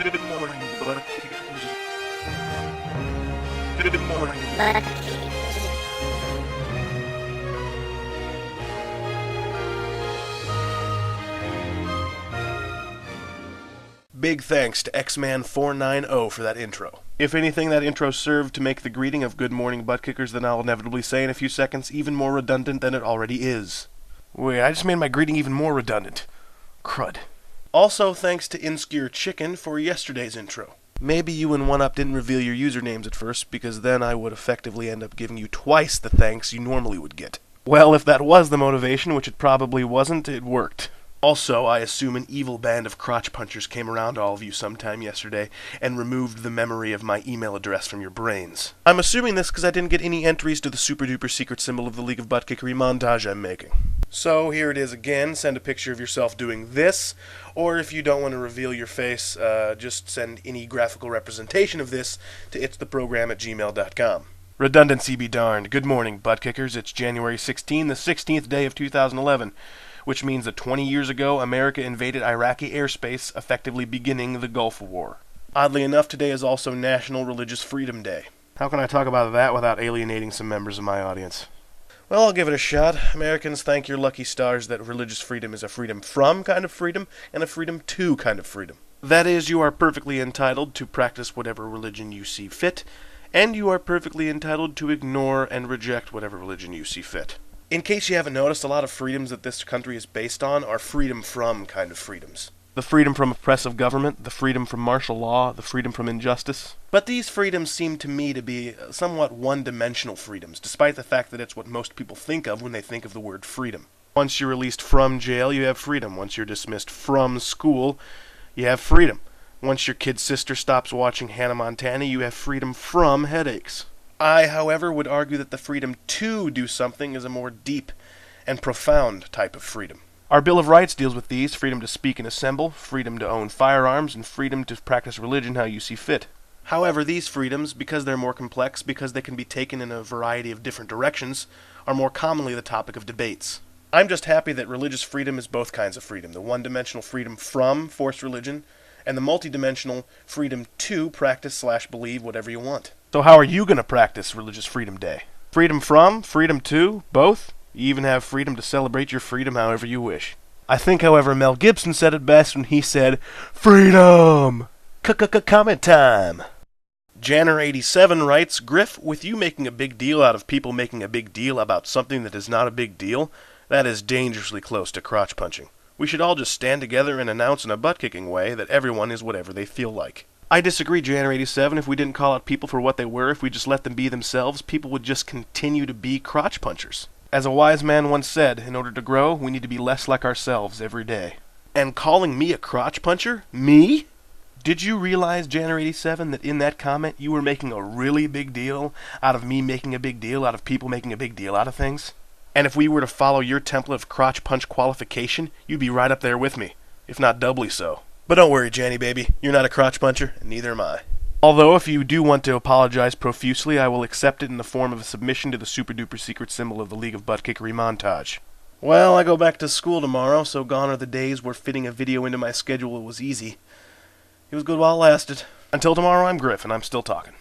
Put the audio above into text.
Good morning, Buttkicker's. Good morning, Buttkicker's. Big thanks to Xman490 for that intro. If anything, that intro served to make the greeting of Good Morning Buttkicker's that I'll inevitably say in a few seconds even more redundant than it already is. Wait, I just made my greeting even more redundant. Crud. Also, thanks to Insecure Chicken for yesterday's intro. Maybe you and 1UP didn't reveal your usernames at first, because then I would effectively end up giving you twice the thanks you normally would get. Well, if that was the motivation, which it probably wasn't, it worked. Also, I assume an evil band of crotch punchers came around to all of you sometime yesterday and removed the memory of my email address from your brains. I'm assuming this because I didn't get any entries to the Super Duper Secret Symbol of the League of Buttkickery Montage I'm making. So here it is again. Send a picture of yourself doing this, or if you don't want to reveal your face, just send any graphical representation of this to ItsTheProgram@gmail.com. Redundancy be darned. Good morning, Buttkickers. It's January 16, the 16th day of 2011. Which means that 20 years ago, America invaded Iraqi airspace, effectively beginning the Gulf War. Oddly enough, today is also National Religious Freedom Day. How can I talk about that without alienating some members of my audience? Well, I'll give it a shot. Americans, thank your lucky stars that religious freedom is a freedom from kind of freedom and a freedom to kind of freedom. That is, you are perfectly entitled to practice whatever religion you see fit, and you are perfectly entitled to ignore and reject whatever religion you see fit. In case you haven't noticed, a lot of freedoms that this country is based on are freedom from kind of freedoms. The freedom from oppressive government, the freedom from martial law, the freedom from injustice. But these freedoms seem to me to be somewhat one-dimensional freedoms, despite the fact that it's what most people think of when they think of the word freedom. Once you're released from jail, you have freedom. Once you're dismissed from school, you have freedom. Once your kid's sister stops watching Hannah Montana, you have freedom from headaches. I, however, would argue that the freedom to do something is a more deep and profound type of freedom. Our Bill of Rights deals with these: freedom to speak and assemble, freedom to own firearms, and freedom to practice religion how you see fit. However, these freedoms, because they're more complex, because they can be taken in a variety of different directions, are more commonly the topic of debates. I'm just happy that religious freedom is both kinds of freedom: the one-dimensional freedom from forced religion, and the multi-dimensional freedom to practice/believe whatever you want. So how are you going to practice Religious Freedom Day? Freedom from? Freedom to? Both? You even have freedom to celebrate your freedom however you wish. I think, however, Mel Gibson said it best when he said, "Freedom!" Comment time! Janner87 writes, Griff, with you making a big deal out of people making a big deal about something that is not a big deal, that is dangerously close to crotch punching. We should all just stand together and announce in a butt-kicking way that everyone is whatever they feel like. I disagree, Janner87. If we didn't call out people for what they were, if we just let them be themselves, people would just continue to be crotch punchers. As a wise man once said, in order to grow, we need to be less like ourselves every day. And calling me a crotch puncher? Me? Did you realize, Janner87, that in that comment you were making a really big deal out of me making a big deal out of people making a big deal out of things? And if we were to follow your template of crotch punch qualification, you'd be right up there with me, if not doubly so. But don't worry, Janny baby, you're not a crotch puncher, and neither am I. Although, if you do want to apologize profusely, I will accept it in the form of a submission to the Super Duper Secret Symbol of the League of Buttkickery Montage. Well, I go back to school tomorrow, so gone are the days where fitting a video into my schedule was easy. It was good while it lasted. Until tomorrow, I'm Griff, and I'm still talking.